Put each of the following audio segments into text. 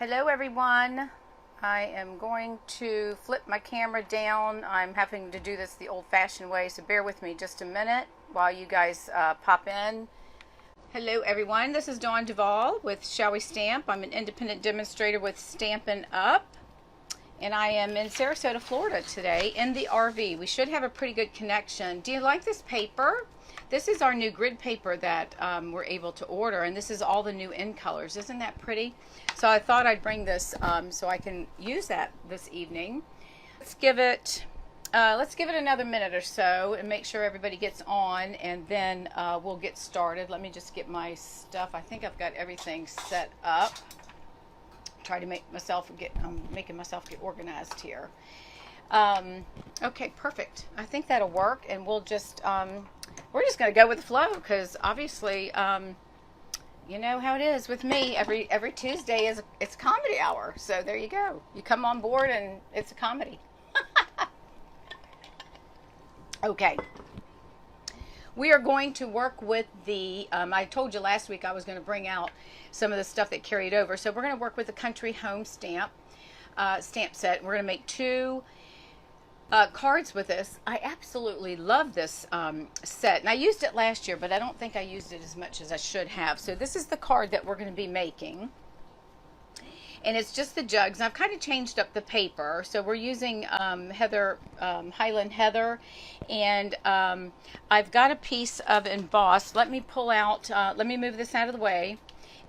Hello everyone. I am going to flip my camera down. I'm having to do this the old-fashioned way, so bear with me just a minute while you guys pop in. Hello everyone, this is Dawn Duvall with Shall We Stamp. I'm an independent demonstrator with Stampin' Up, and I am in Sarasota, Florida today in the RV. We should have a pretty good connection. Do you like this paper? This is our new grid paper that we're able to order, and this is all the new in colors. Isn't that pretty? So I thought I'd bring this so I can use that this evening. Let's give it another minute or so and make sure everybody gets on, and then we'll get started. Let me just get my stuff. I think I've got everything set up. Try to make myself I'm making myself get organized here. Okay, perfect. I think that'll work, and we'll just we're just going to go with the flow, because obviously you know how it is with me. Every Tuesday it's comedy hour, so there you go. You come on board and it's a comedy. Okay, we are going to work with the I told you last week I was going to bring out some of the stuff that carried over, so we're going to work with the Country Home stamp set. We're going to make two cards with this. I absolutely love this set, and I used it last year, but I don't think I used it as much as I should have. So this is the card that we're going to be making, and it's just the jugs. I've kind of changed up the paper, so we're using Highland Heather, and I've got a piece of embossed. Let me pull out, let me move this out of the way,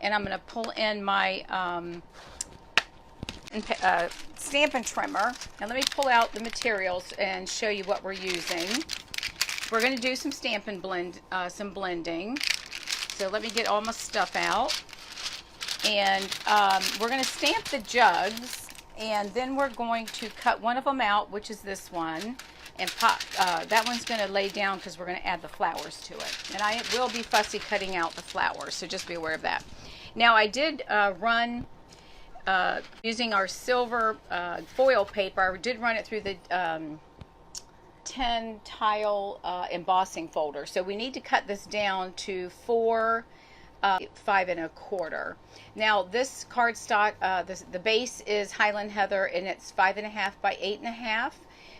and I'm going to pull in my Stampin' trimmer, and let me pull out the materials and show you what we're using. We're going to do some Stampin' Blend, some blending. So let me get all my stuff out, and we're going to stamp the jugs, and then we're going to cut one of them out, which is this one, and pop. That one's going to lay down because we're going to add the flowers to it, and I will be fussy cutting out the flowers, so just be aware of that. Now I did run using our silver foil paper. I did run it through the 10 tile embossing folder. So we need to cut this down to 4 5 1/4. Now this cardstock, the base is Highland Heather, and it's 5 1/2 by 8 1/2.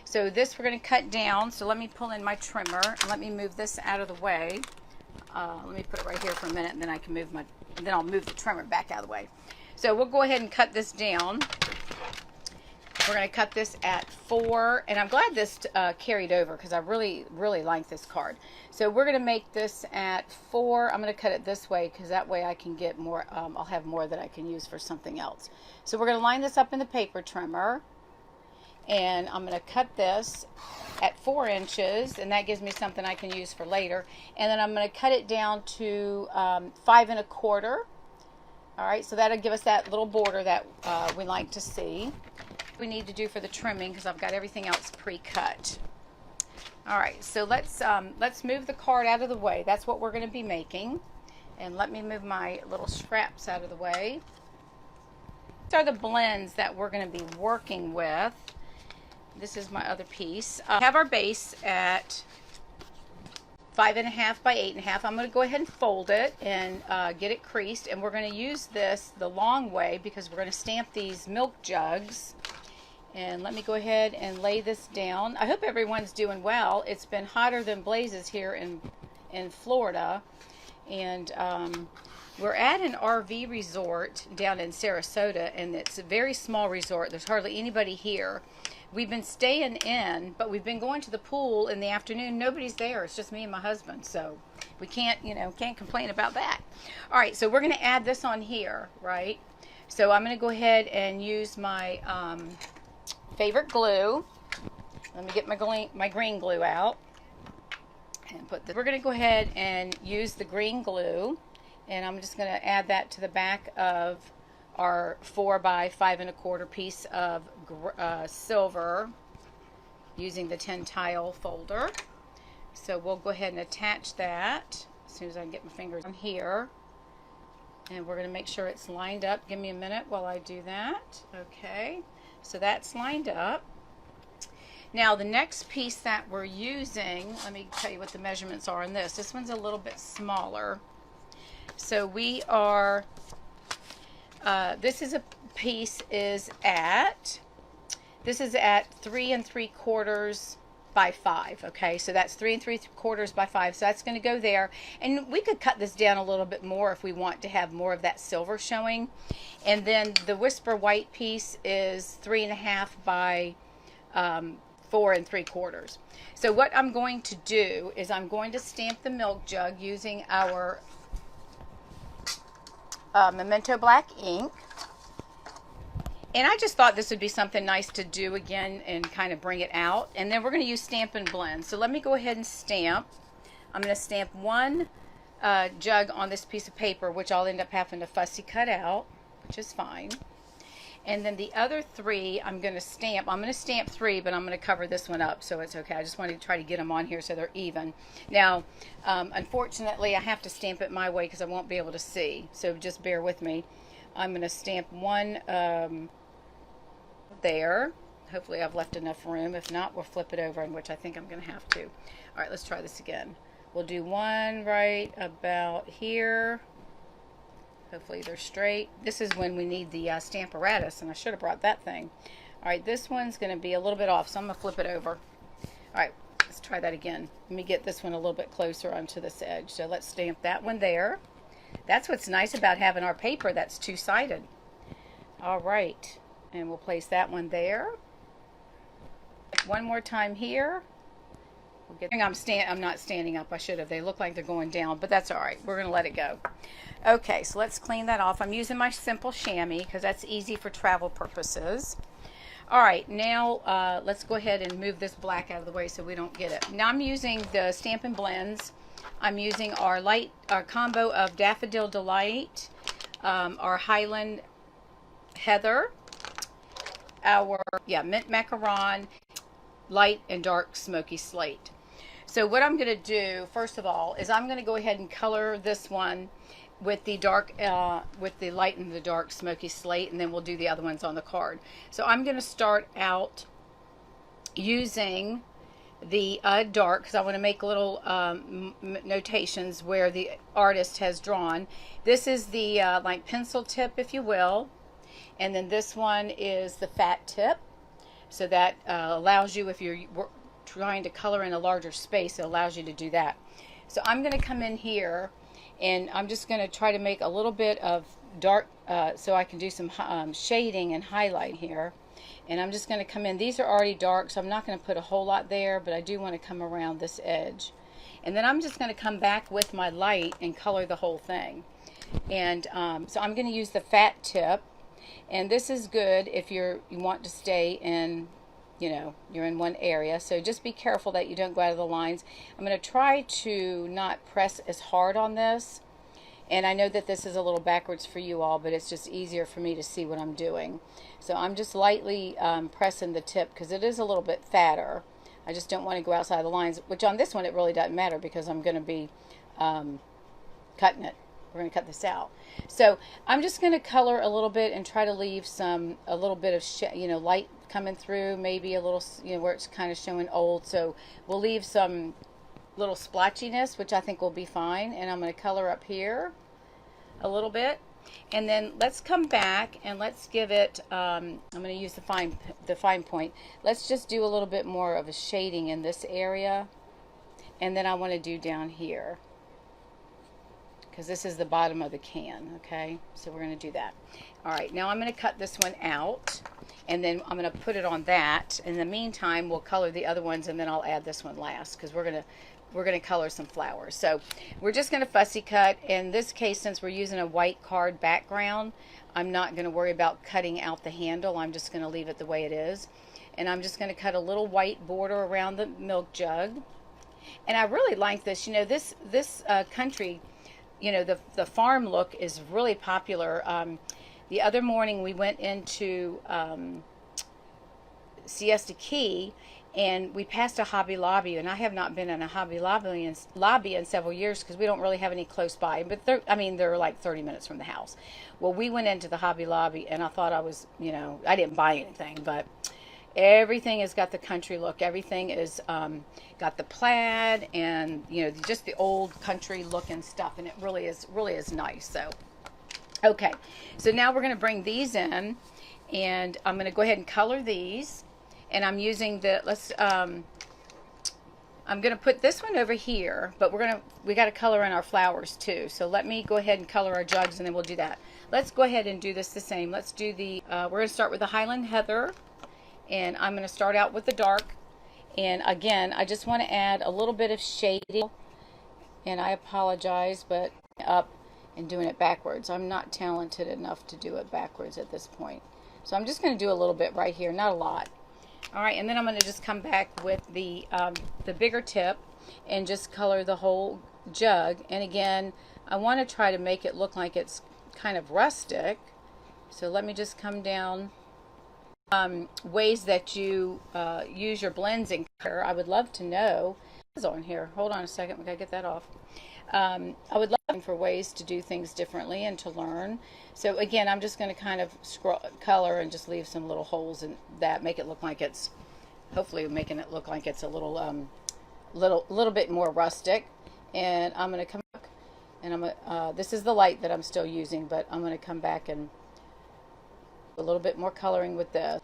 So this we're going to cut down. So let me pull in my trimmer and let me move this out of the way. Let me put it right here for a minute, and then I can move and then I'll move the trimmer back out of the way. So we'll go ahead and cut this down. We're going to cut this at 4, and I'm glad this carried over, because I really like this card. So we're going to make this at 4. I'm going to cut it this way, because that way I can get more, I'll have more that I can use for something else. So we're going to line this up in the paper trimmer, and I'm going to cut this at 4 inches, and that gives me something I can use for later. And then I'm going to cut it down to 5 1/4. All right, so that'll give us that little border that we like to see. We need to do for the trimming, because I've got everything else pre-cut. All right, so let's move the card out of the way. That's what we're going to be making. And let me move my little scraps out of the way. These are the blends that we're going to be working with. This is my other piece. I have our base at 5 1/2 by 8 1/2. I'm going to go ahead and fold it and get it creased, and we're going to use this the long way, because we're going to stamp these milk jugs. And let me go ahead and lay this down. I hope everyone's doing well. It's been hotter than blazes here in Florida, and we're at an RV resort down in Sarasota, and it's a very small resort. There's hardly anybody here. We've been staying in, but we've been going to the pool in the afternoon. Nobody's there. It's just me and my husband, so we can't complain about that. All right, so we're going to add this on here, right? So I'm going to go ahead and use my favorite glue. Let me get my green glue out and put this. We're going to go ahead and use the green glue, and I'm just going to add that to the back of our 4 by 5 1/4 piece of silver using the 10 tile folder. So we'll go ahead and attach that as soon as I can get my fingers on here, and we're going to make sure it's lined up. Give me a minute while I do that. Okay, so that's lined up. Now the next piece that we're using, let me tell you what the measurements are on this. This one's a little bit smaller. So we are This is a piece is at, this is at 3 3/4 by 5. Okay, so that's 3 3/4 by 5. So that's going to go there, and we could cut this down a little bit more if we want to have more of that silver showing. And then the Whisper White piece is 3.5 by 4 3/4. So what I'm going to do is I'm going to stamp the milk jug using our Memento Black ink. And I just thought this would be something nice to do again and kind of bring it out. And then we're going to use Stampin Blends. So let me go ahead and stamp. I'm going to stamp one jug on this piece of paper, which I'll end up having to fussy cut out, which is fine. And then the other three I'm going to stamp. I'm going to stamp 3, but I'm going to cover this one up, so it's okay. I just wanted to try to get them on here so they're even. Now, unfortunately, I have to stamp it my way because I won't be able to see. So just bear with me. I'm going to stamp one there. Hopefully I've left enough room. If not, we'll flip it over, in which I think I'm going to have to. All right, let's try this again. We'll do one right about here. Hopefully they're straight. This is when we need the stamp apparatus, and I should have brought that thing. All right, this one's going to be a little bit off, so I'm going to flip it over. All right, let's try that again. Let me get this one a little bit closer onto this edge. So let's stamp that one there. That's what's nice about having our paper that's two-sided. All right, and we'll place that one there. One more time here. We'll get, I'm not standing up. I should have. They look like they're going down, but that's all right. We're going to let it go. Okay, so let's clean that off. I'm using my simple chamois because that's easy for travel purposes. All right, now let's go ahead and move this black out of the way so we don't get it. Now I'm using the Stampin Blends. I'm using our combo of Daffodil Delight, our Highland Heather, our mint macaron, light and dark smoky slate. So what I'm going to do first of all is I'm going to go ahead and color this one with the dark, with the light and the dark smoky slate, and then we'll do the other ones on the card. So I'm going to start out using the dark, because I want to make little notations where the artist has drawn. This is the like pencil tip, if you will, and then this one is the fat tip. So that allows you, if you're trying to color in a larger space, it allows you to do that. So I'm going to come in here, and I'm just going to try to make a little bit of dark so I can do some shading and highlight here. And I'm just going to come in. These are already dark, so I'm not going to put a whole lot there, but I do want to come around this edge. And then I'm just going to come back with my light and color the whole thing. And so I'm going to use the fat tip. And this is good if you want to stay in, you're in one area. So just be careful that you don't go out of the lines. I'm going to try to not press as hard on this. And I know that this is a little backwards for you all, but it's just easier for me to see what I'm doing. So I'm just lightly pressing the tip because it is a little bit fatter. I just don't want to go outside the lines, which on this one it really doesn't matter because I'm going to be cutting it. We're going to cut this out. So I'm just going to color a little bit and try to leave a little bit of light coming through, maybe a little, where it's kind of showing old. So we'll leave some little splotchiness, which I think will be fine. And I'm going to color up here a little bit. And then let's come back and let's give it, I'm going to use the fine point. Let's just do a little bit more of a shading in this area. And then I want to do down here, because this is the bottom of the can, okay? So we're going to do that. All right, now I'm going to cut this one out, and then I'm going to put it on that. In the meantime, we'll color the other ones, and then I'll add this one last, because we're going to color some flowers. So we're just going to fussy cut. In this case, since we're using a white card background, I'm not going to worry about cutting out the handle. I'm just going to leave it the way it is. And I'm just going to cut a little white border around the milk jug. And I really like this. This country, the farm look is really popular. The other morning we went into Siesta Key, and we passed a Hobby Lobby, and I have not been in a Hobby Lobby in several years because we don't really have any close by. But they're like 30 minutes from the house. Well, we went into the Hobby Lobby, and I thought I was, I didn't buy anything, but everything has got the country look. Everything is got the plaid and just the old country look and stuff, and it really is nice. So Okay, so now we're going to bring these in, and I'm going to go ahead and color these. And I'm using the, I'm going to put this one over here, but we got to color in our flowers too. So let me go ahead and color our jugs, and then we'll do that. Let's go ahead and do this the same. Let's do the, we're going to start with the Highland Heather, and I'm going to start out with the dark. And again, I just want to add a little bit of shading, and I apologize, but up and doing it backwards. I'm not talented enough to do it backwards at this point. So I'm just going to do a little bit right here, not a lot. All right, and then I'm going to just come back with the bigger tip and just color the whole jug. And again, I want to try to make it look like it's kind of rustic. So let me just come down. Ways that you use your blends in color, I would love to know. It's on here. Hold on a second. We got to get that off. I would love for ways to do things differently and to learn. So again, I'm just going to kind of color and just leave some little holes in that, make it look like it's, hopefully making it look like it's a little little bit more rustic. And I'm going to come back, and this is the light that I'm still using, but I'm going to come back and a little bit more coloring with this.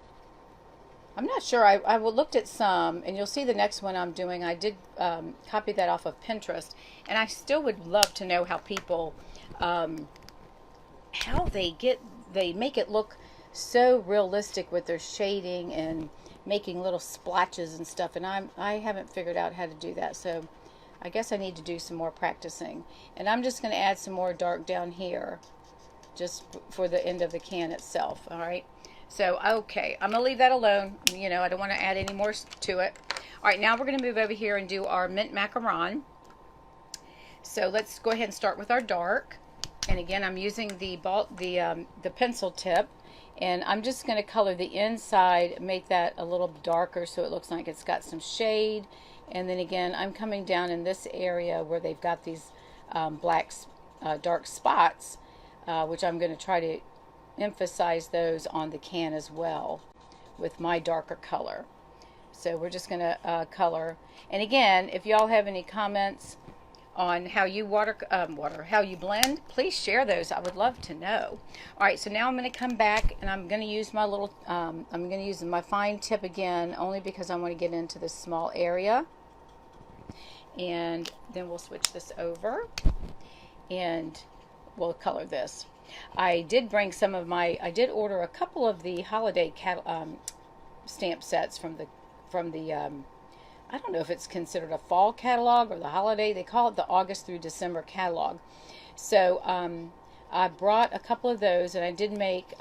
I'm not sure. I looked at some, and you'll see the next one I'm doing. I did copy that off of Pinterest, and I still would love to know how people, how they make it look so realistic with their shading and making little splotches and stuff. And I haven't figured out how to do that, so I guess I need to do some more practicing. And I'm just going to add some more dark down here, just for the end of the can itself. All right. So, okay, I'm going to leave that alone. You know, I don't want to add any more to it. All right, now we're going to move over here and do our mint macaron. So let's go ahead and start with our dark. And again, I'm using the pencil tip. And I'm just going to color the inside, make that a little darker so it looks like it's got some shade. And then again, I'm coming down in this area where they've got these dark spots, which I'm going to try to emphasize those on the can as well with my darker color. So we're just going to color. And again, if y'all have any comments on how you how you blend, please share those. I would love to know. All right, so now I'm going to come back, and I'm going to use my little I'm going to use my fine tip again, only because I want to get into this small area. And then we'll switch this over, and we'll color this. I did bring some of my, I did order a couple of the holiday stamp sets from the I don't know if it's considered a fall catalog or the holiday. They call it the August through December catalog. So I brought a couple of those, and I did make,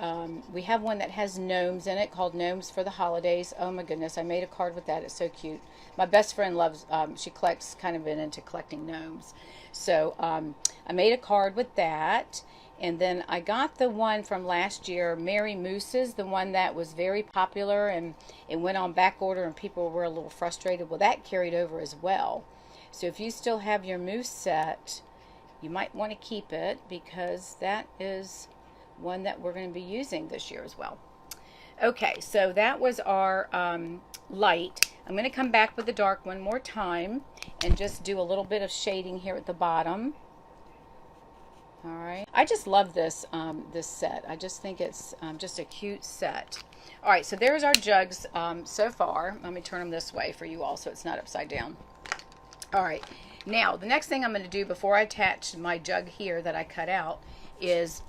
we have one that has gnomes in it called Gnomes for the Holidays. Oh my goodness, I made a card with that. It's so cute. My best friend loves, she collects, kind of been into collecting gnomes. So I made a card with that. And then I got the one from last year, Merry Moose's, the one that was very popular, and it went on back order and people were a little frustrated. Well, that carried over as well. So if you still have your moose set, you might want to keep it, because that is one that we're going to be using this year as well. Okay, so that was our light. I'm going to come back with the dark one more time and just do a little bit of shading here at the bottom. All right, I just love this this set. I just think it's just a cute set. All right, so there's our jugs so far. Let me turn them this way for you all so it's not upside down. All right, now the next thing I'm going to do before I attach my jug here that I cut out is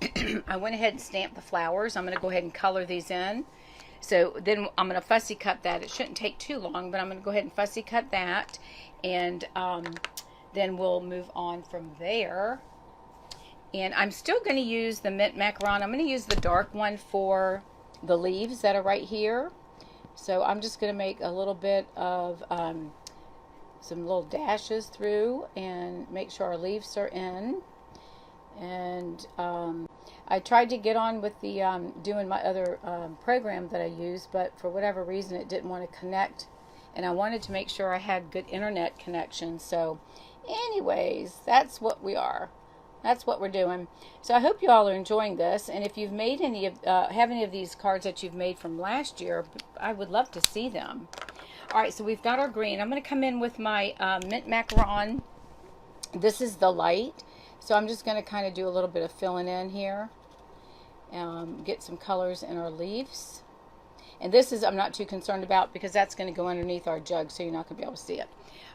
I went ahead and stamped the flowers. I'm going to go ahead and color these in. So then I'm going to fussy cut that. It shouldn't take too long, but I'm going to go ahead and fussy cut that, and then we'll move on from there. And I'm still going to use the mint macaron. I'm going to use the dark one for the leaves that are right here. So I'm just going to make a little bit of some little dashes through and make sure our leaves are in. And I tried to get on with the doing my other program that I use, but for whatever reason it didn't want to connect. And I wanted to make sure I had good internet connection. So anyways, that's what we are. That's what we're doing. So I hope you all are enjoying this. And if you've made any of, have any of these cards that you've made from last year, I would love to see them. All right, so we've got our green. I'm going to come in with my mint macaron. This is the light. So I'm just going to kind of do a little bit of filling in here. get some colors in our leaves. And this is, I'm not too concerned about because that's going to go underneath our jug, so you're not going to be able to see it.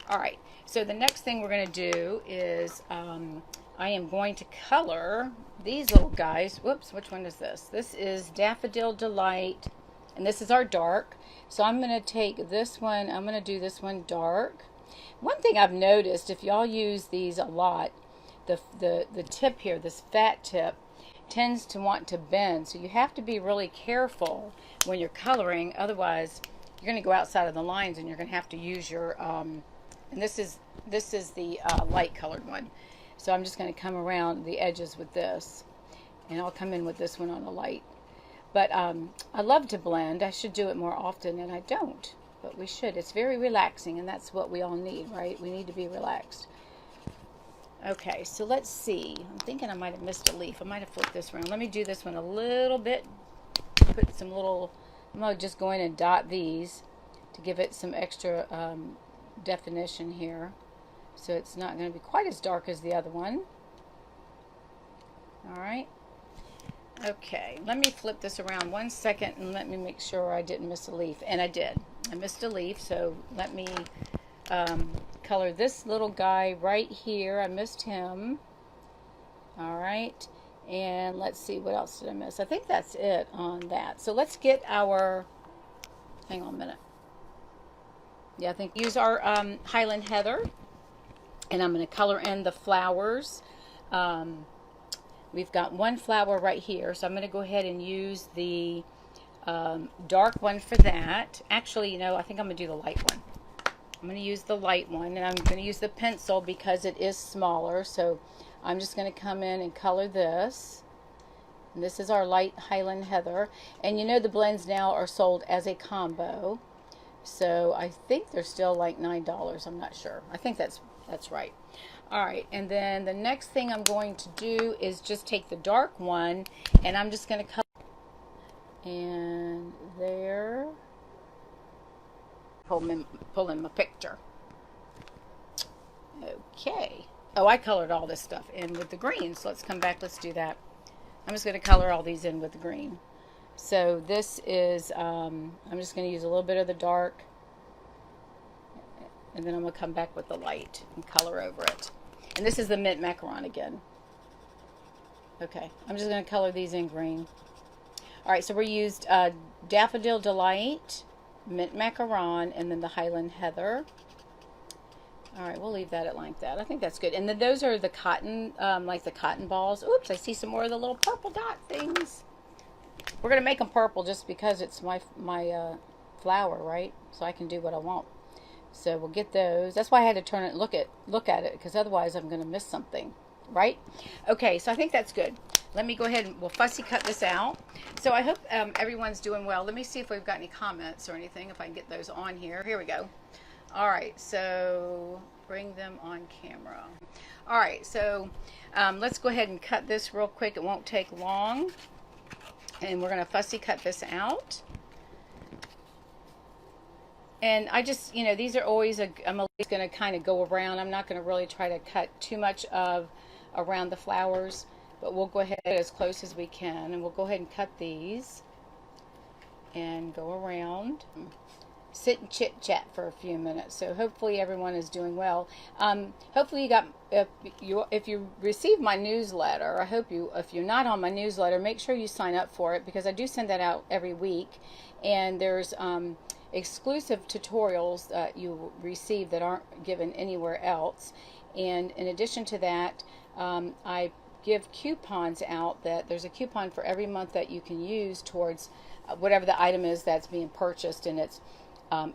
All right, so the next thing we're going to do is I am going to color these little guys. Whoops, which one is this? This is Daffodil Delight, and this is our dark. So I'm going to take this one, I'm going to do this one dark. One thing I've noticed, if y'all use these a lot, the tip here, this fat tip, tends to want to bend. So you have to be really careful when you're coloring, otherwise you're going to go outside of the lines and you're going to have to use your, and this is the light colored one. So I'm just going to come around the edges with this, and I'll come in with this one on a light. But I love to blend. I should do it more often, and I don't. But we should. It's very relaxing, and that's what we all need, right? We need to be relaxed. Okay, so let's see. I'm thinking I might have missed a leaf. I might have flipped this around. Let me do this one a little bit. Put some little, I'm going to just go in and dot these to give it some extra definition here. So it's not going to be quite as dark as the other one. All right. Okay, let me flip this around 1 second and let me make sure I didn't miss a leaf. And I did. I missed a leaf, so let me color this little guy right here. I missed him. All right. And let's see, what else did I miss? I think that's it on that. So let's get our, hang on a minute. Yeah, I think use our Highland Heather. And I'm going to color in the flowers. We've got one flower right here, so I'm going to go ahead and use the dark one for that. Actually, you know, I think I'm going to do the light one. I'm going to use the light one, and I'm going to use the pencil because it is smaller. So I'm just going to come in and color this. And this is our light Highland Heather. And you know the blends now are sold as a combo. So I think they're still like $9. I'm not sure. I think that's right. All right, and then the next thing I'm going to do is just take the dark one, and I'm just going to color. And there. Pull in my picture. Okay. Oh, I colored all this stuff in with the green, so let's come back. Let's do that. I'm just going to color all these in with the green. So this is, I'm just going to use a little bit of the dark, and then I'm going to come back with the light and color over it. And this is the mint macaron again. Okay, I'm just going to color these in green. All right, so we used Daffodil Delight, mint macaron, and then the Highland Heather. All right, we'll leave that at like that. I think that's good. And then those are the cotton, like the cotton balls. Oops, I see some more of the little purple dot things. We're going to make them purple just because it's my flower, right? So I can do what I want. So we'll get those. That's why I had to turn it and look at it, because otherwise I'm going to miss something, right? Okay, so I think that's good. Let me go ahead and we'll fussy cut this out. So I hope everyone's doing well. Let me see if we've got any comments or anything, if I can get those on here. Here we go. All right, so bring them on camera. All right, so let's go ahead and cut this real quick. It won't take long. And we're going to fussy cut this out. And I just, you know, these are always, I'm always going to kind of go around. I'm not going to really try to cut too much of around the flowers, but we'll go ahead as close as we can. And we'll go ahead and cut these and go around. Sit and chit chat for a few minutes. So hopefully everyone is doing well. Hopefully you got, if you receive my newsletter, I hope you, if you're not on my newsletter, make sure you sign up for it, because I do send that out every week. And there's exclusive tutorials that you receive that aren't given anywhere else. And in addition to that, I give coupons out. That there's a coupon for every month that you can use towards whatever the item is that's being purchased, and it's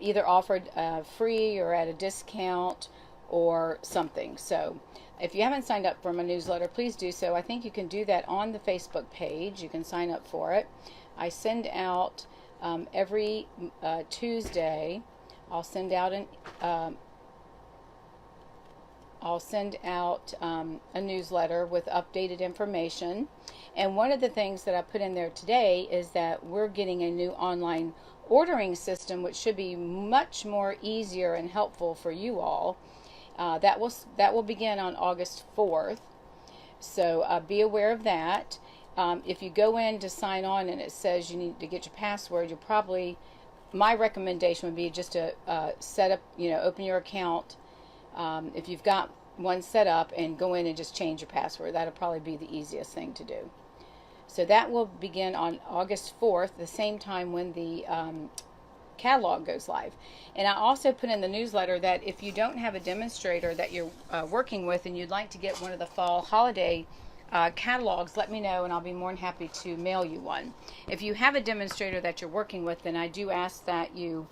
either offered free or at a discount or something. So if you haven't signed up for my newsletter, please do so. I think you can do that on the Facebook page. You can sign up for it. I send out every Tuesday. I'll send out a newsletter with updated information. And one of the things that I put in there today is that we're getting a new online ordering system, which should be much more easier and helpful for you all. That will begin on August 4th. So be aware of that. if you go in to sign on and it says you need to get your password, you'll probably, my recommendation would be just to set up, open your account if you've got one set up, and go in and just change your password. That'll probably be the easiest thing to do. So that will begin on August 4th, the same time when the catalog goes live. And I also put in the newsletter that if you don't have a demonstrator that you're working with and you'd like to get one of the fall holiday catalogs, let me know and I'll be more than happy to mail you one. If you have a demonstrator that you're working with, then I do ask that you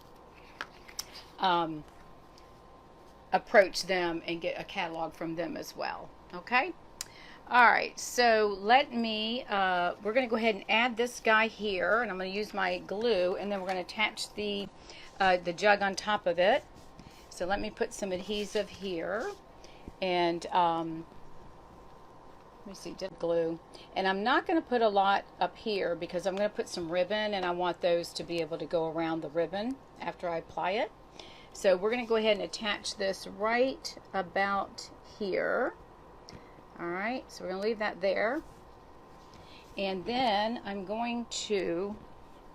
approach them and get a catalog from them as well. Okay? Alright, so let me, we're going to go ahead and add this guy here, and I'm going to use my glue, and then we're going to attach the jug on top of it. So let me put some adhesive here, and let me see, did glue. And I'm not going to put a lot up here because I'm going to put some ribbon, and I want those to be able to go around the ribbon after I apply it. So we're going to go ahead and attach this right about here. Alright, so we're going to leave that there. And then I'm going to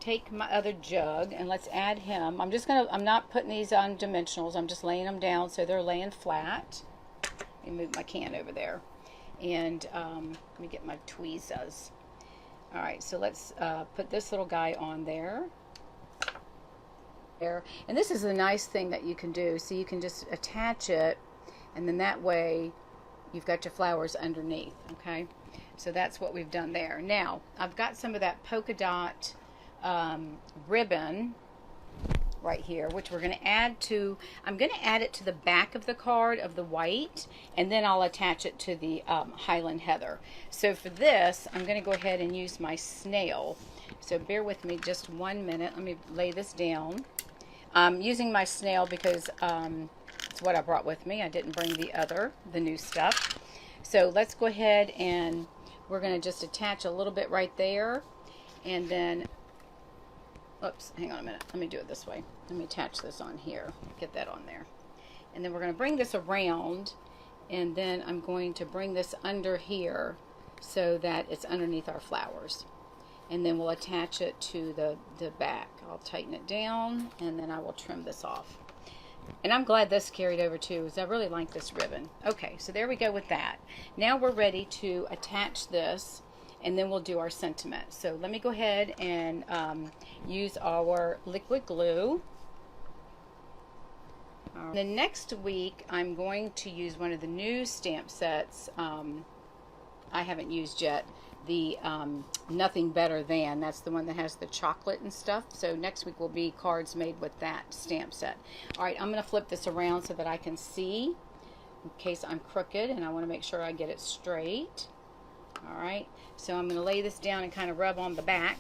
take my other jug and let's add him. I'm not putting these on dimensionals, I'm just laying them down so they're laying flat. Let me move my can over there. And let me get my tweezers. Alright, so let's put this little guy on there. And this is a nice thing that you can do. So you can just attach it, and then that way you've got your flowers underneath. Okay, so that's what we've done there. Now I've got some of that polka dot ribbon right here, which we're going to add to, I'm going to add it to the back of the card of the white, and then I'll attach it to the Highland Heather. So for this, I'm going to go ahead and use my snail. So bear with me just 1 minute. Let me lay this down. I'm using my snail because it's what I brought with me. I didn't bring the new stuff. So let's go ahead and we're going to just attach a little bit right there, and then, oops, hang on a minute. Let me do it this way. Let me attach this on here. Get that on there. And then we're going to bring this around, and then I'm going to bring this under here so that it's underneath our flowers. And then we'll attach it to the back. I'll tighten it down, and then I will trim this off. And I'm glad this carried over too, because I really like this ribbon. Okay, so there we go with that. Now we're ready to attach this, and then we'll do our sentiment. So let me go ahead and use our liquid glue. The next week I'm going to use one of the new stamp sets I haven't used yet. The Nothing Better Than, that's the one that has the chocolate and stuff. So next week will be cards made with that stamp set. Alright, I'm going to flip this around so that I can see in case I'm crooked, and I want to make sure I get it straight. Alright, so I'm going to lay this down and kind of rub on the back.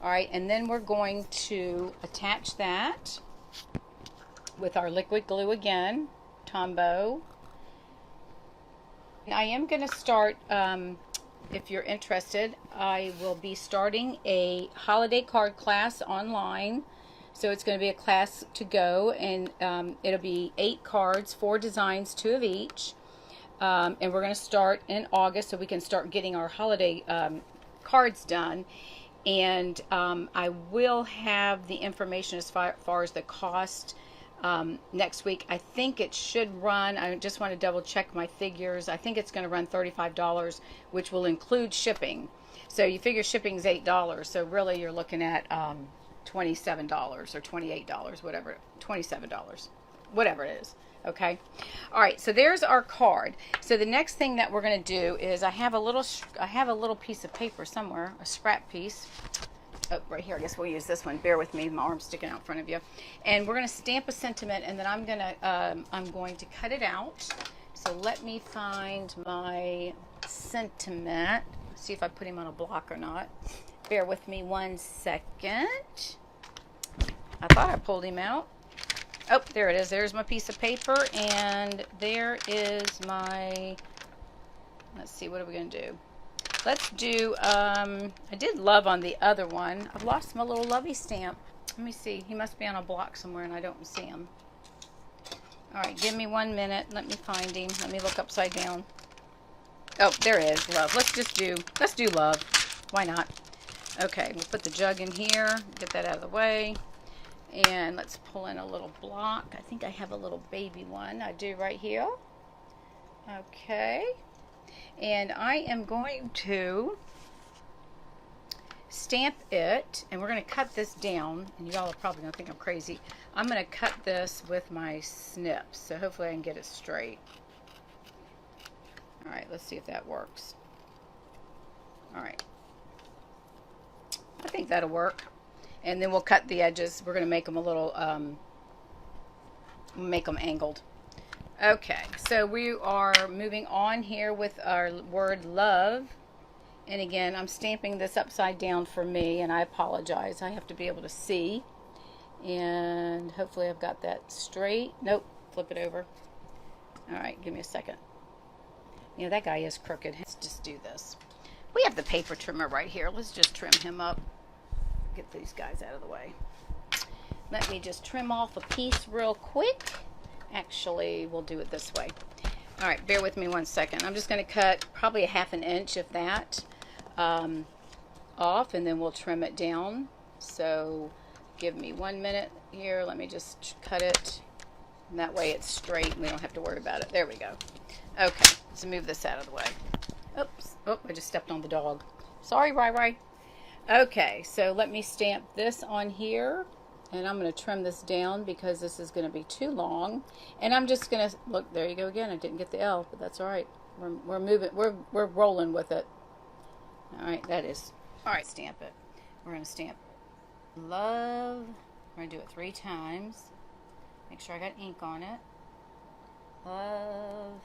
Alright, and then we're going to attach that with our liquid glue again, Tombow. I am going to start, if you're interested, I will be starting a holiday card class online. So it's going to be a class to go, and it'll be 8 cards, 4 designs, 2 of each. And we're going to start in August so we can start getting our holiday cards done. And I will have the information as far as the cost next week. I think it should run, I just want to double check my figures, I think it's going to run $35, which will include shipping. So you figure shipping is $8, so really you're looking at $27 or $28, whatever, $27, whatever it is. Okay, alright, so there's our card. So the next thing that we're going to do is I have a little piece of paper somewhere, a scrap piece. Oh, right here. I guess we'll use this one. Bear with me. My arm's sticking out in front of you. And we're going to stamp a sentiment, and then I'm going to cut it out. So let me find my sentiment. See if I put him on a block or not. Bear with me 1 second. I thought I pulled him out. Oh, there it is. There's my piece of paper, and there is my, let's see, what are we going to do? Let's do, I did love on the other one. I've lost my little lovey stamp. Let me see. He must be on a block somewhere and I don't see him. Alright, give me 1 minute. Let me find him. Let me look upside down. Oh, there is love. Let's do love. Why not? Okay, we'll put the jug in here, get that out of the way. And let's pull in a little block. I think I have a little baby one. I do right here. Okay. And I am going to stamp it, and we're going to cut this down. And you all are probably going to think I'm crazy. I'm going to cut this with my snips, so hopefully I can get it straight. All right, let's see if that works. All right. I think that'll work. And then we'll cut the edges. We're going to make them a little, make them angled. Okay, so we are moving on here with our word love. And again, I'm stamping this upside down for me, and I apologize. I have to be able to see. And hopefully I've got that straight. Nope, flip it over. All right, give me a second. You know, that guy is crooked. Let's just do this. We have the paper trimmer right here. Let's just trim him up. Get these guys out of the way. Let me just trim off a piece real quick. Actually, we'll do it this way. All right, bear with me 1 second. I'm just going to cut probably a 1/2 inch, if that, off, and then we'll trim it down. So give me 1 minute here. Let me just cut it. And that way it's straight and we don't have to worry about it. There we go. Okay, let's move this out of the way. Oops. Oh, I just stepped on the dog. Sorry, Rai. Okay, so let me stamp this on here, and I'm going to trim this down because this is going to be too long. And I'm just going to look. There you go again. I didn't get the L, but that's all right. We're moving. We're rolling with it. All right, that is all right. Stamp it. We're going to stamp love. We're going to do it 3 times. Make sure I got ink on it. Love,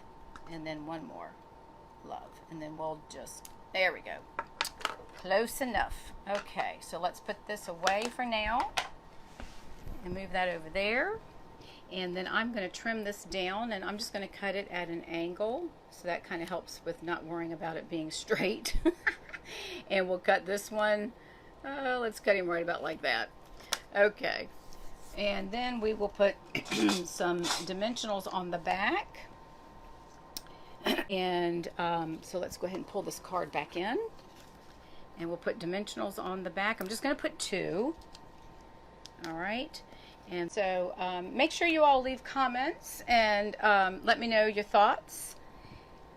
and then one more. Love, and then we'll just. There we go. Close enough. Okay, so let's put this away for now and move that over there. And then I'm going to trim this down, and I'm just going to cut it at an angle, so that kind of helps with not worrying about it being straight. And we'll cut this one. Let's cut him right about like that. Okay, and then we will put some dimensionals on the back. And so let's go ahead and pull this card back in. And we'll put dimensionals on the back. I'm just going to put 2. All right. And so make sure you all leave comments and let me know your thoughts.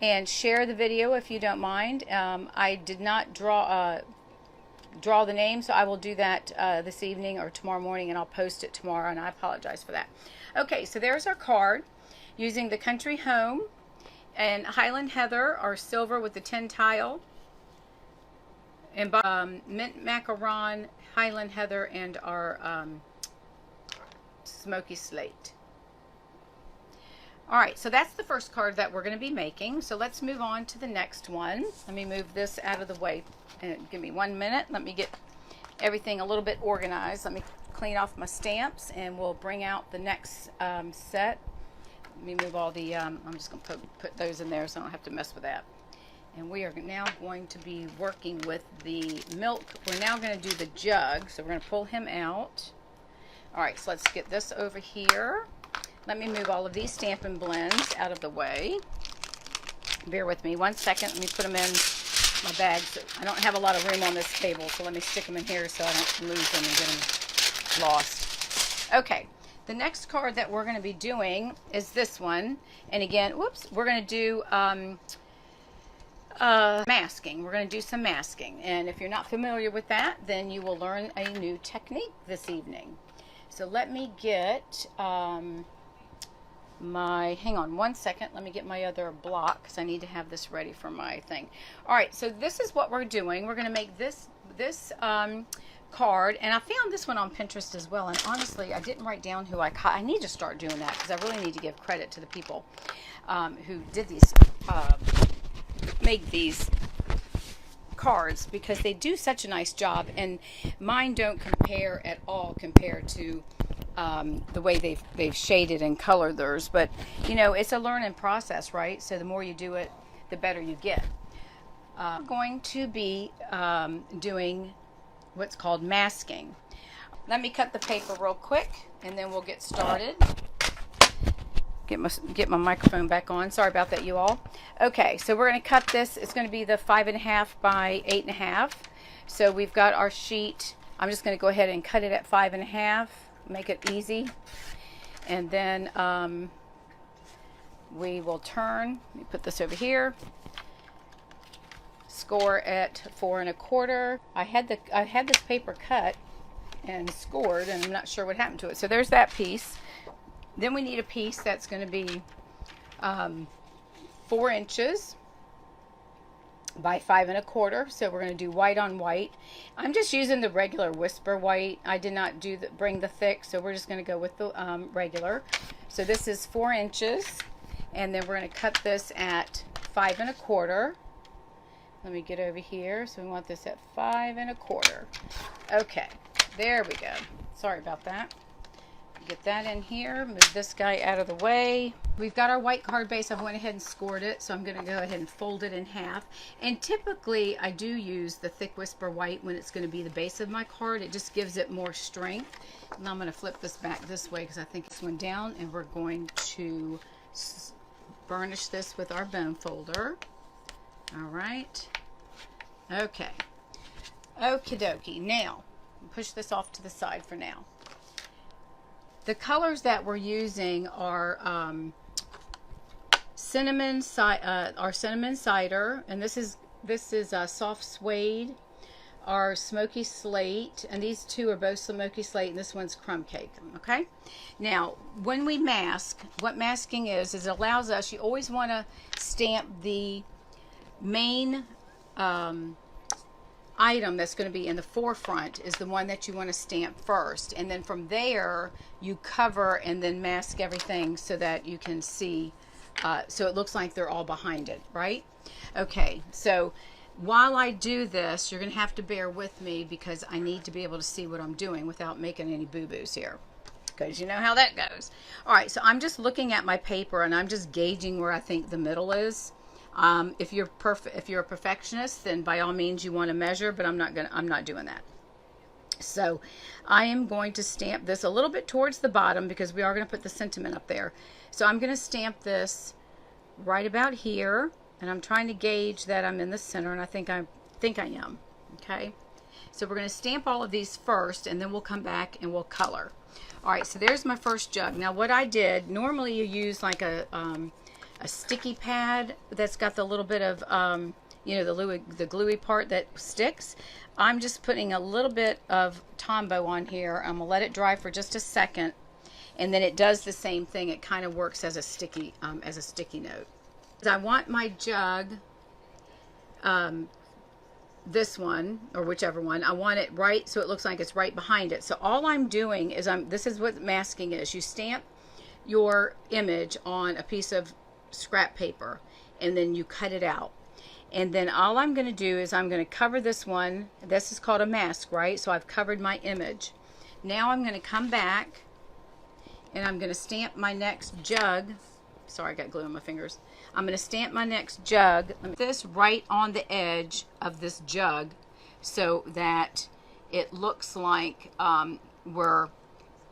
And share the video if you don't mind. I did not draw the name, so I will do that this evening or tomorrow morning, and I'll post it tomorrow, and I apologize for that. Okay, so there's our card using the Country Home and Highland Heather, our silver with the 10 tile. And mint macaron, Highland Heather, and our smoky slate. All right, so that's the first card that we're going to be making. So let's move on to the next one. Let me move this out of the way. Give me 1 minute. Let me get everything a little bit organized. Let me clean off my stamps, and we'll bring out the next set. Let me move all the, I'm just going to put those in there so I don't have to mess with that. And we are now going to be working with the milk. We're now going to do the jug. So we're going to pull him out. All right, so let's get this over here. Let me move all of these Stampin' Blends out of the way. Bear with me 1 second. Let me put them in my bag. So I don't have a lot of room on this table, so let me stick them in here so I don't lose them and get them lost. Okay, the next card that we're going to be doing is this one. And again, whoops, we're going to do masking. We're going to do some masking, and if you're not familiar with that, then you will learn a new technique this evening. So let me get hang on 1 second, let me get my other block because I need to have this ready for my thing. All right, so this is what we're doing. We're going to make this card, and I found this one on Pinterest as well, and honestly I didn't write down who I need to start doing that because I really need to give credit to the people who did these make these cards, because they do such a nice job, and mine don't compare at all compared to the way they've shaded and colored theirs. But you know, it's a learning process, right? So the more you do it, the better you get. I'm going to be doing what's called masking. Let me cut the paper real quick and then we'll get started. get my microphone back on. Sorry about that, you all. Okay, so we're going to cut this. It's going to be the 5.5 by 8.5. So we've got our sheet. I'm just going to go ahead and cut it at 5.5. Make it easy. And then we will turn. Let me put this over here. Score at 4.25. I had this paper cut and scored, and I'm not sure what happened to it. So there's that piece. Then we need a piece that's going to be 4 inches by 5.25. So we're going to do white on white. I'm just using the regular whisper white. I did not bring the thick, so we're just going to go with the regular. So this is 4 inches, and then we're going to cut this at 5.25. Let me get over here. So we want this at 5.25. Okay, there we go. Sorry about that. Get that in here. Move this guy out of the way. We've got our white card base. I went ahead and scored it, so I'm going to go ahead and fold it in half. And typically, I do use the thick whisper white when it's going to be the base of my card. It just gives it more strength. And I'm going to flip this back this way because I think this one down, and we're going to burnish this with our bone folder. All right. Okay. Okie dokie. Now, push this off to the side for now. The colors that we're using are cinnamon cider, and this is soft suede, our smoky slate, and these two are both smoky slate, and this one's crumb cake. Okay. Now, when we mask, what masking is it allows us. You always want to stamp the main item that's going to be in the forefront is the one that you want to stamp first, and then from there you cover and then mask everything so that you can see, so it looks like they're all behind it, right? Okay, so while I do this, you're going to have to bear with me because I need to be able to see what I'm doing without making any boo-boos here, because you know how that goes. All right, so I'm just looking at my paper and I'm just gauging where I think the middle is. If you're a perfectionist, then by all means you want to measure, but I'm not doing that. So I am going to stamp this a little bit towards the bottom because we are going to put the sentiment up there. So I'm going to stamp this right about here, and I'm trying to gauge that I'm in the center, and I think I am. Okay. So we're going to stamp all of these first, and then we'll come back and we'll color. All right. So there's my first jug. Now what I did, normally you use like a sticky pad that's got the little bit of, you know, the gluey part that sticks. I'm just putting a little bit of Tombow on here. I'm gonna let it dry for just a second, and then it does the same thing. It kind of works as a sticky note. I want my jug, this one or whichever one, I want it right so it looks like it's right behind it. So all I'm doing is this is what masking is. You stamp your image on a piece of scrap paper and then you cut it out, and then all I'm going to do is I'm going to cover this one. This is called a mask, right? So I've covered my image. Now I'm going to come back and I'm going to stamp my next jug. Sorry, I got glue on my fingers. I'm going to stamp my next jug, this right on the edge of this jug so that it looks like we're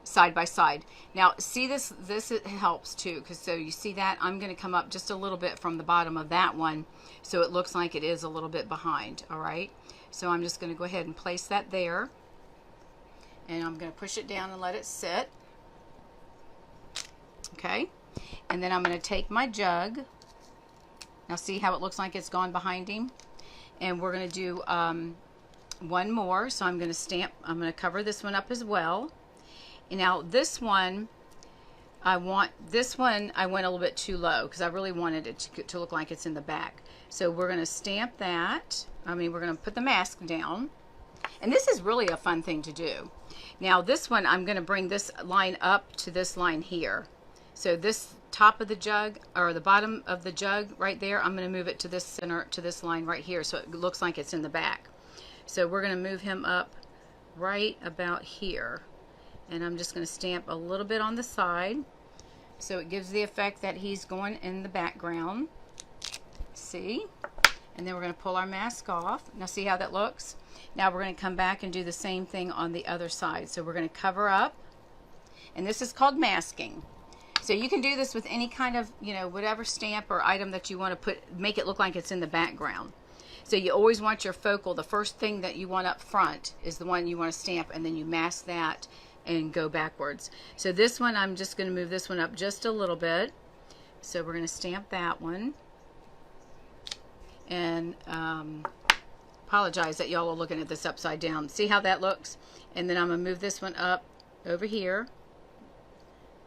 side by side. Now see this it helps too, because so you see that I'm going to come up just a little bit from the bottom of that one so it looks like it is a little bit behind. All right, so I'm just going to go ahead and place that there, and I'm going to push it down and let it sit. Okay, and then I'm going to take my jug. Now see how it looks like it's gone behind him, and we're going to do one more. So I'm going to cover this one up as well. And now this one, I went a little bit too low because I really wanted it to look like it's in the back. So we're going to stamp that. We're going to put the mask down. And this is really a fun thing to do. Now this one, I'm going to bring this line up to this line here. So this top of the jug, or the bottom of the jug right there, I'm going to move it to this center, to this line right here, so it looks like it's in the back. So we're going to move him up right about here. And I'm just going to stamp a little bit on the side so it gives the effect that he's going in the background. See? And then we're going to pull our mask off. Now see how that looks? Now we're going to come back and do the same thing on the other side. So we're going to cover up, and this is called masking. So you can do this with any kind of, you know, whatever stamp or item that you want to put, make it look like it's in the background. So you always want your focal, the first thing that you want up front is the one you want to stamp, and then you mask that and go backwards. So this one, I'm just going to move this one up just a little bit. So we're going to stamp that one. And apologize that y'all are looking at this upside down. See how that looks? And then I'm going to move this one up over here.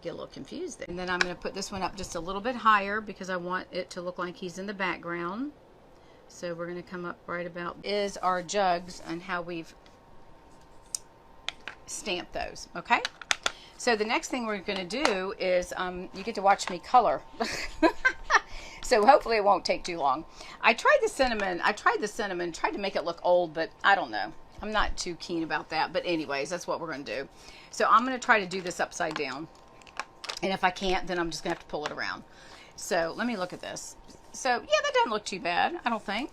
Get a little confused there. And then I'm going to put this one up just a little bit higher because I want it to look like he's in the background. So we're going to come up right about is our jugs and how we've stamped those. Okay? So the next thing we're going to do is you get to watch me color. So hopefully it won't take too long. I tried the cinnamon, tried to make it look old, but I don't know. I'm not too keen about that. But anyways, that's what we're going to do. So I'm going to try to do this upside down. And if I can't, then I'm just going to have to pull it around. So let me look at this. So yeah, that doesn't look too bad, I don't think.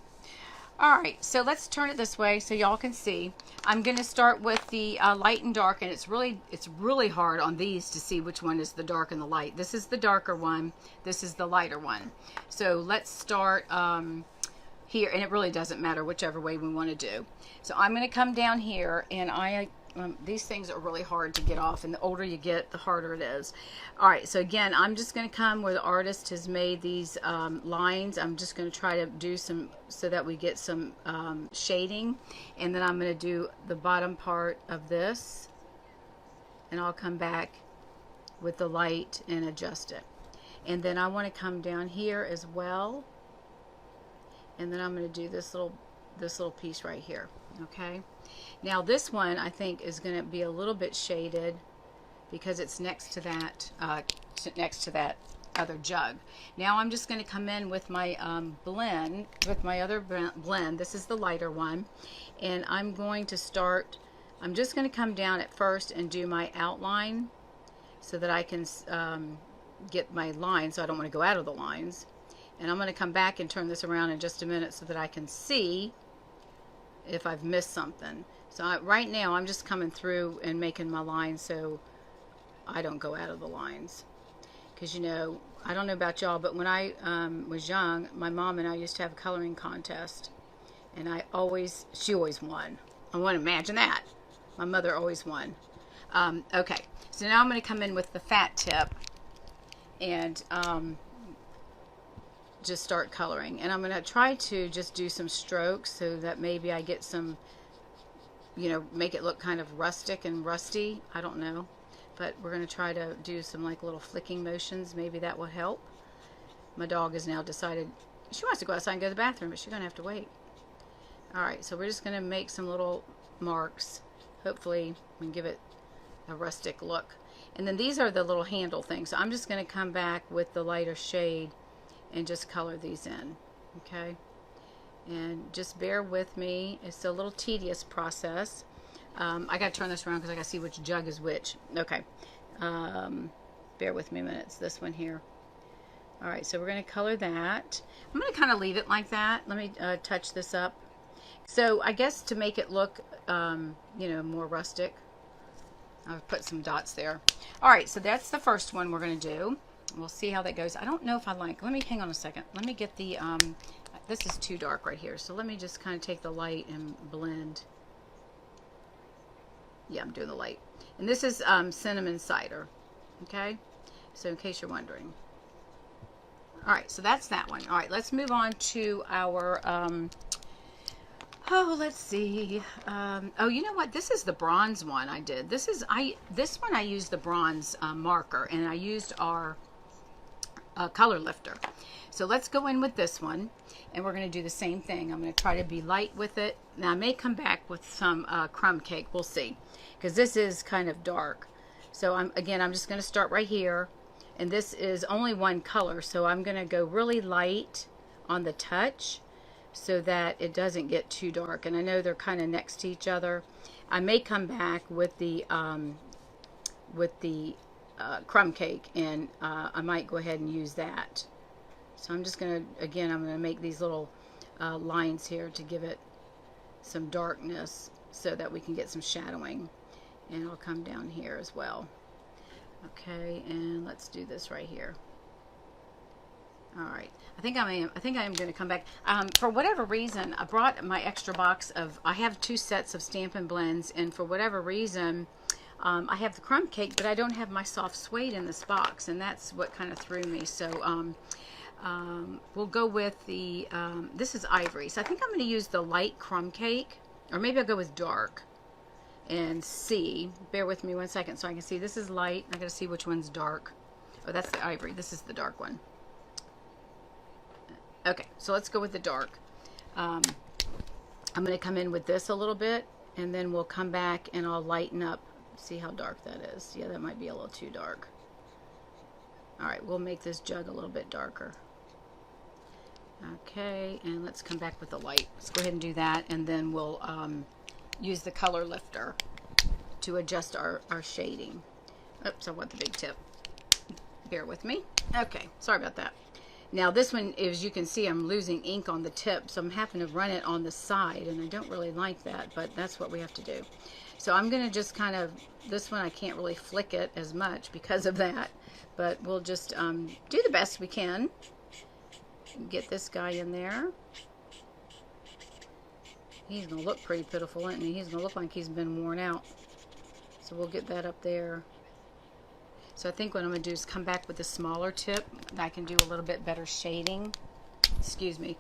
All right, so let's turn it this way so y'all can see. I'm going to start with the light and dark, and it's really hard on these to see which one is the dark and the light. This is the darker one. This is the lighter one. So let's start here, and it really doesn't matter whichever way we want to do. So I'm going to come down here, and these things are really hard to get off, and the older you get, the harder it is. All right, so again, I'm just going to come where the artist has made these lines. I'm just going to try to do some so that we get some shading, and then I'm going to do the bottom part of this, and I'll come back with the light and adjust it. And then I want to come down here as well, and then I'm going to do this little piece right here. Okay, now this one I think is going to be a little bit shaded because it's next to that other jug. Now I'm just going to come in with my blend, with my other blend. This is the lighter one, and I'm going to start. I'm just going to come down at first and do my outline so that I can get my line, so I don't want to go out of the lines. And I'm going to come back and turn this around in just a minute so that I can see if I've missed something. So right now I'm just coming through and making my lines so I don't go out of the lines. Because, you know, I don't know about y'all, but when I was young, my mom and I used to have a coloring contest, and she always won. I want to imagine that. My mother always won. Okay, so now I'm going to come in with the fat tip and just start coloring, and I'm going to try to just do some strokes so that maybe I get some, you know, make it look kind of rustic and rusty. I don't know, but we're going to try to do some like little flicking motions. Maybe that will help. My dog has now decided she wants to go outside and go to the bathroom, but she's going to have to wait. Alright, so we're just going to make some little marks. Hopefully we can give it a rustic look. And then these are the little handle things. So I'm just going to come back with the lighter shade and just color these in. Okay, and just bear with me. It's a little tedious process. I got to turn this around because I got to see which jug is which. Okay, bear with me a minute. It's this one here. All right, so we're going to color that. I'm going to kind of leave it like that. Let me touch this up. So I guess to make it look, you know, more rustic, I've put some dots there. All right, so that's the first one we're going to do. We'll see how that goes. I don't know if I like, let me hang on a second. Let me get the, this is too dark right here. So let me just kind of take the light and blend. Yeah, I'm doing the light. And this is cinnamon cider. Okay, so in case you're wondering. All right, so that's that one. All right, let's move on to our, oh, let's see. Oh, you know what? This is the bronze one I did. This one I used the bronze marker, and I used our color lifter. So let's go in with this one, and we're going to do the same thing. I'm going to try to be light with it. Now I may come back with some crumb cake. We'll see, because this is kind of dark. So I'm just going to start right here, and this is only one color, so I'm going to go really light on the touch so that it doesn't get too dark. And I know they're kind of next to each other. I may come back with the crumb cake, and I might go ahead and use that. So I'm just going to, again, I'm going to make these little lines here to give it some darkness so that we can get some shadowing. And I'll come down here as well. Okay, and let's do this right here. All right. I think I am going to come back. For whatever reason, I brought my extra box of. I have 2 sets of Stampin' Blends, and for whatever reason, I have the crumb cake, but I don't have my soft suede in this box, and that's what kind of threw me. So we'll go with the. This is ivory, so I think I'm going to use the light crumb cake, or maybe I'll go with dark. And see. Bear with me 1 second so I can see. This is light. I got to see which one's dark. Oh, that's the ivory. This is the dark one. Okay, so let's go with the dark. I'm going to come in with this a little bit, and then we'll come back and I'll lighten up. See how dark that is. Yeah, that might be a little too dark. All right, we'll make this jug a little bit darker. Okay, and let's come back with the light. Let's go ahead and do that, and then we'll use the color lifter to adjust our shading. Oops, I want the big tip. Bear with me. Okay, sorry about that. Now this one, as you can see, I'm losing ink on the tip, so I'm having to run it on the side, and I don't really like that, but that's what we have to do. So I'm going to just kind of, this one I can't really flick it as much because of that, but we'll just do the best we can. Get this guy in there. He's going to look pretty pitiful, isn't he? He's going to look like he's been worn out. So we'll get that up there. So I think what I'm going to do is come back with a smaller tip. I can do a little bit better shading. Excuse me.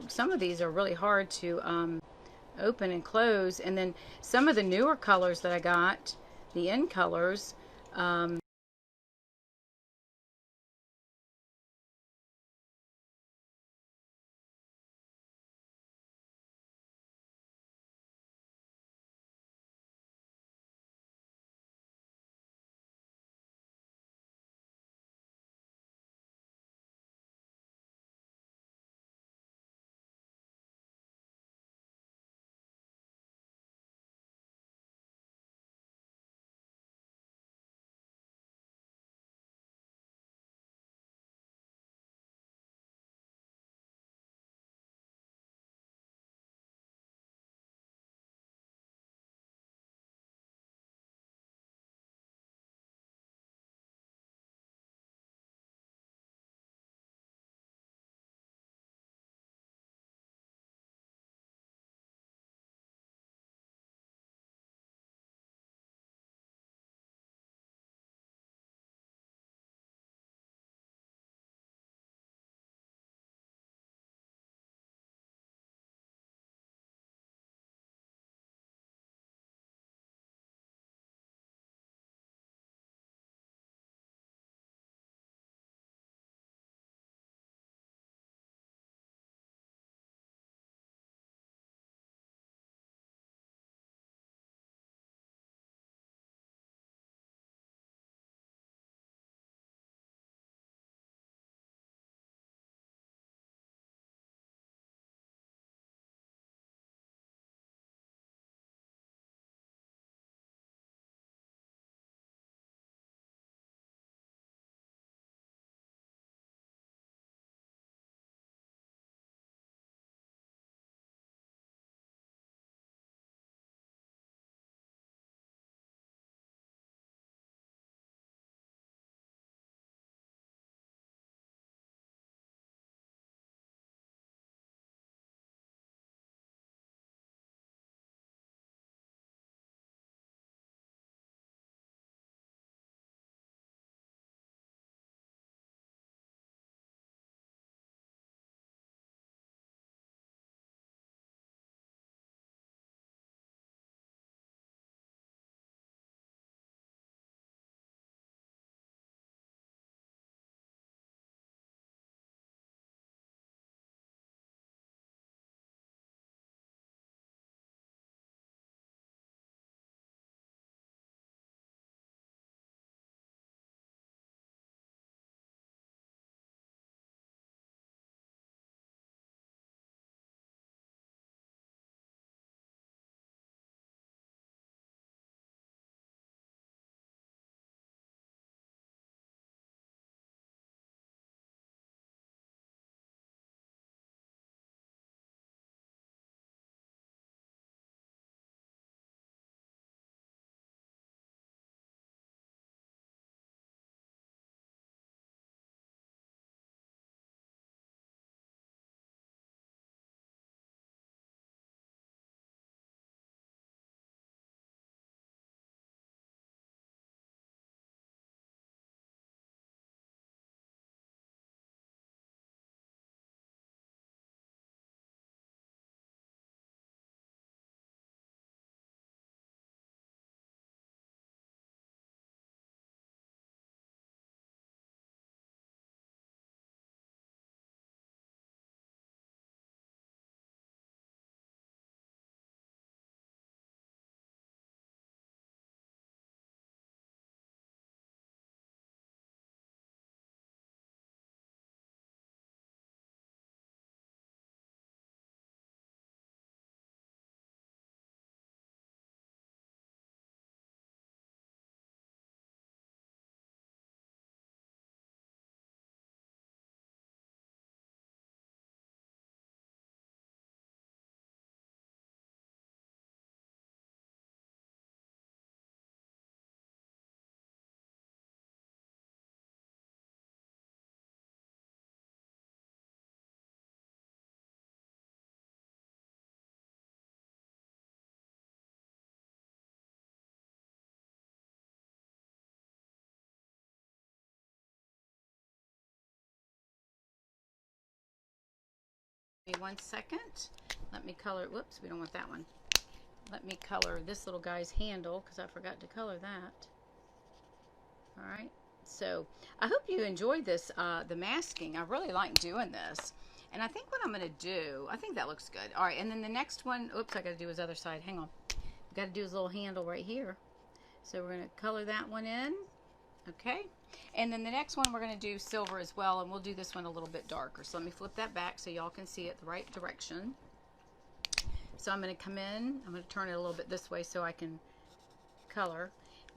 Some of these are really hard to open and close. And then some of the newer colors that I got, the end colors, Give me 1 second. Let me color, whoops, we don't want that one. Let me color this little guy's handle because I forgot to color that. All right, so I hope you enjoyed this, the masking. I really like doing this. And I think what I'm going to do, I think that looks good. All right, and then the next one, oops, I got to do his other side. Hang on. Got to do his little handle right here. So we're going to color that one in. Okay. And then the next one we're going to do silver as well, and we'll do this one a little bit darker. So let me flip that back so y'all can see it the right direction. So I'm going to come in. I'm going to turn it a little bit this way so I can color.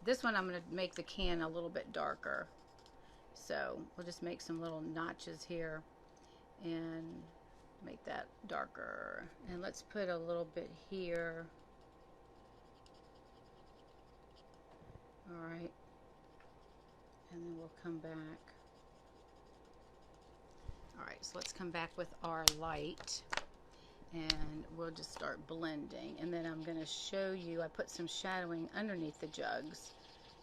This one I'm going to make the can a little bit darker. So we'll just make some little notches here and make that darker. And let's put a little bit here. All right. And then we'll come back. All right, so let's come back with our light. And we'll just start blending. And then I'm going to show you, I put some shadowing underneath the jugs.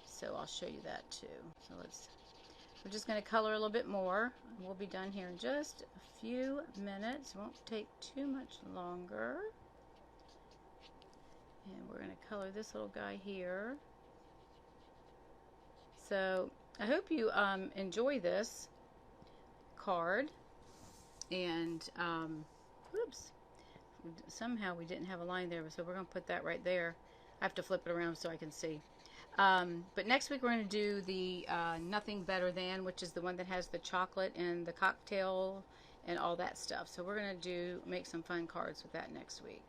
So I'll show you that too. So we're just going to color a little bit more. We'll be done here in just a few minutes. It won't take too much longer. And we're going to color this little guy here. So I hope you enjoy this card. And, whoops, somehow we didn't have a line there, so we're going to put that right there. I have to flip it around so I can see. But next week we're going to do the Nothing Better Than, which is the one that has the chocolate and the cocktail and all that stuff. So we're going to make some fun cards with that next week.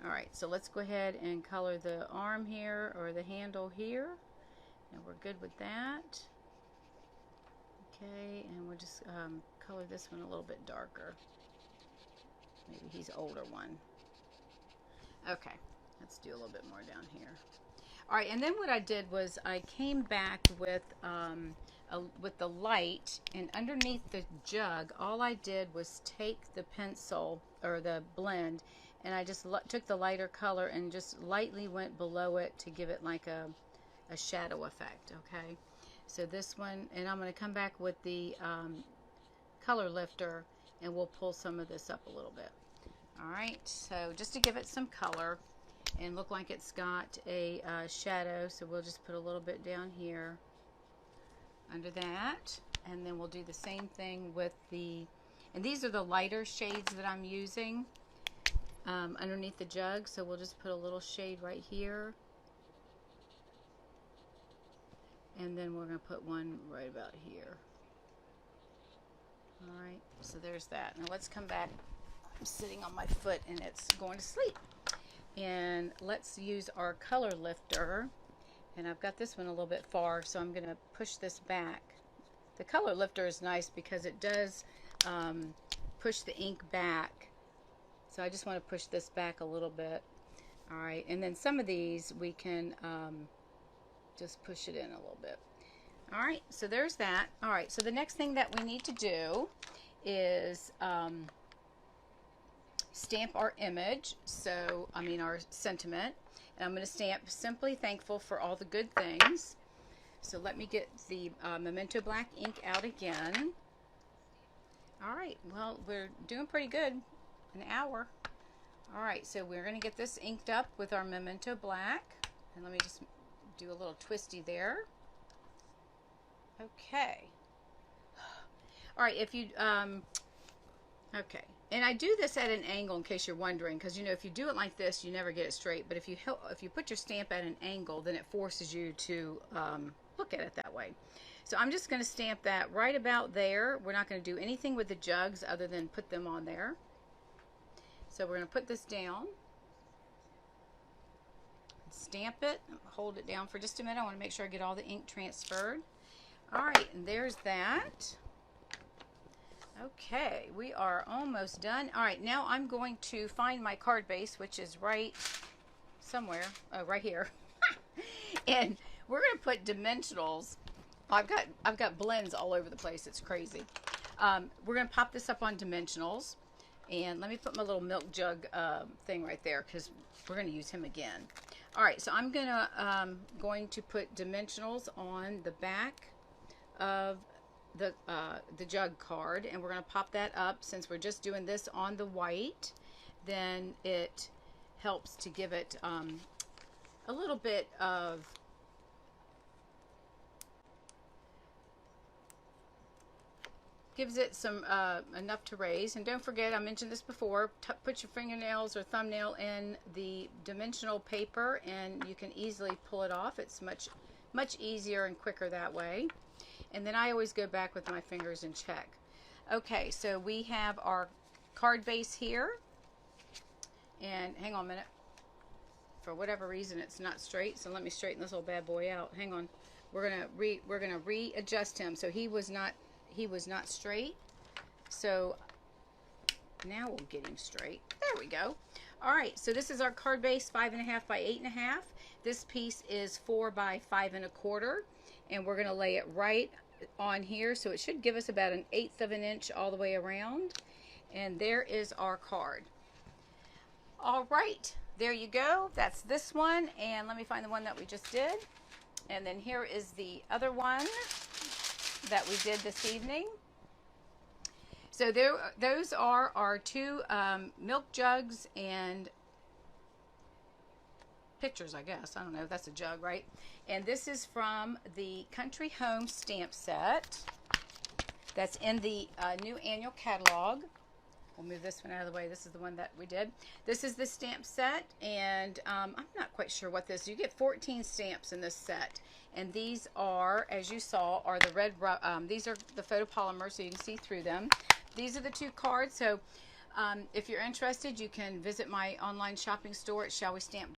Alright, so let's go ahead and color the arm here, or the handle here. And we're good with that. Okay, and we'll just color this one a little bit darker. Maybe he's an older one. Okay, let's do a little bit more down here. All right, and then what I did was I came back with the light, and underneath the jug, all I did was take the pencil or the blend, and I just took the lighter color and just lightly went below it to give it like a shadow effect. Okay, so this one, and I'm going to come back with the color lifter, and we'll pull some of this up a little bit. All right, so just to give it some color and look like it's got a shadow, so we'll just put a little bit down here under that, and then we'll do the same thing with and these are the lighter shades that I'm using underneath the jug, so we'll just put a little shade right here, and then we're going to put one right about here. All right, so there's that. Now let's come back. I'm sitting on my foot and it's going to sleep. And let's use our color lifter. And I've got this one a little bit far, so I'm going to push this back. The color lifter is nice because it does push the ink back. So I just want to push this back a little bit. All right, and then some of these we can just push it in a little bit. All right, so there's that. All right, so the next thing that we need to do is stamp our image, our sentiment. And I'm going to stamp Simply Thankful for All the Good Things. So let me get the Memento Black ink out again. All right, well, we're doing pretty good. An hour. All right, so we're going to get this inked up with our Memento Black. And let me just do a little twisty there. Okay. All right, if you, okay. And I do this at an angle in case you're wondering, because, you know, if you do it like this, you never get it straight. But if you put your stamp at an angle, then it forces you to look at it that way. So I'm just going to stamp that right about there. We're not going to do anything with the jugs other than put them on there. So we're going to put this down. Stamp it. Hold it down for just a minute. I want to make sure I get all the ink transferred. All right, and there's that. Okay, we are almost done. All right, now I'm going to find my card base, which is right somewhere. Oh, right here. And we're going to put dimensionals. I've got blends all over the place. It's crazy. We're going to pop this up on dimensionals. And let me put my little milk jug thing right there because we're going to use him again. All right, so I'm going to put dimensionals on the back of the jug card, and we're going to pop that up. Since we're just doing this on the white, then it helps to give it a little bit of gives it some enough to raise. And don't forget, I mentioned this before, put your fingernails or thumbnail in the dimensional paper and you can easily pull it off. It's much easier and quicker that way. And then I always go back with my fingers and check. Okay, so we have our card base here, and hang on a minute, for whatever reason it's not straight, so let me straighten this little bad boy out. Hang on, we're gonna readjust him. So he was not straight, so now we'll get him straight. There we go. All right, so this is our card base, 5.5 by 8.5. This piece is 4 by 5 1/4, and we're going to lay it right on here, so it should give us about 1/8 of an inch all the way around. And there is our card. All right, there you go. That's this one, and let me find the one that we just did. And then here is the other one that we did this evening. So those are our two milk jugs and pictures, I guess. I don't know. That's a jug, right? And this is from the Country Home stamp set that's in the new annual catalog. We'll move this one out of the way. This is the one that we did. This is the stamp set, and I'm not quite sure what this is. You get 14 stamps in this set, and these are, as you saw, are the red. These are the photopolymer, so you can see through them. These are the two cards. So if you're interested, you can visit my online shopping store at shallwestamp.com.